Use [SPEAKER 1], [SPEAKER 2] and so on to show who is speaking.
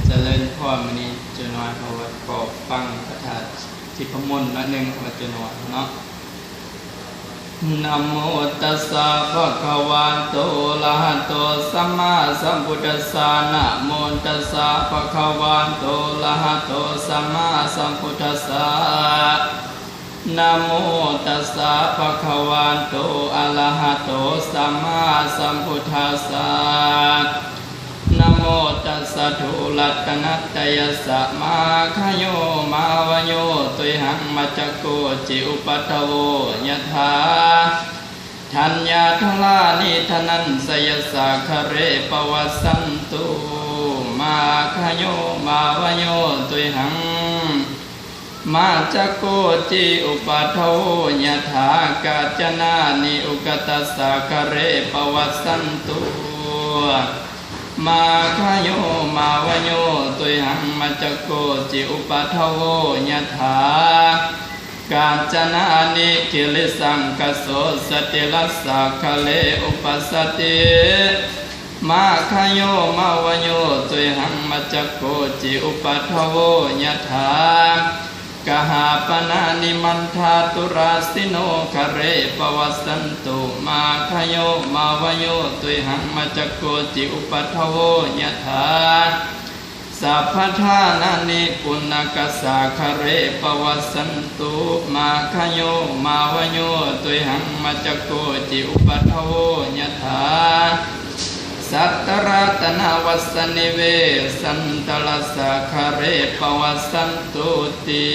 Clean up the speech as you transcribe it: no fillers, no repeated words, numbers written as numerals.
[SPEAKER 1] เจริญพรมื้อนี้เจ้าน้อยเพราะว่าก็ฟังพระธาตุทิพมนต์นึงว่าเจ้าน้อยเนาะนะโมตัสสะภะคะวะโตอะระหะโตสัมมาสัมพุทธัสสะนะโมตัสสะภะคะวะโตอะระหะโตสัมมาสัมพุทธัสสะนะโมตัสสะภะคะวะโตอะระหะโตสัมมาสัมพุทธัสสะนะโมตัสสะทุลัตนัตตยัสสะมาคโยมาวโยตุหังมัจจโกจิอุปัฏฐโวญทาทัญญาทลานิทนันสยสาคเรปวัสสันตุมาคโยมาวโยตุหังมาจักโกจิอุปัฏฐโวญทากาจนานิอุกตัสสะคเรปวัสสันตุมาคโยมาวโยตุหังมัจจโกจิอุปัฏฐโวญทากาญจนานิกิเลสังกโสสติลัสสะคะเลอุปัสสติมาคโยมาวโยตุหังมัจจโกจิอุปัฏฐโวญทากหาปนานิมันทาตุราสิโนคะเรปวัสสันตุมาคโยมาวโยตุหังมัจจโกจิอุปัฏฐโวญทาสัพพทานานิปุณกัสสะคะเรปวัสสันตุมาคโยมาวโยตุหังมัจจโกจิอุปัฏฐโวญทาสัตตรัตนาวัสนิเวสันตลัสสะคะเรปวัสสันตุติ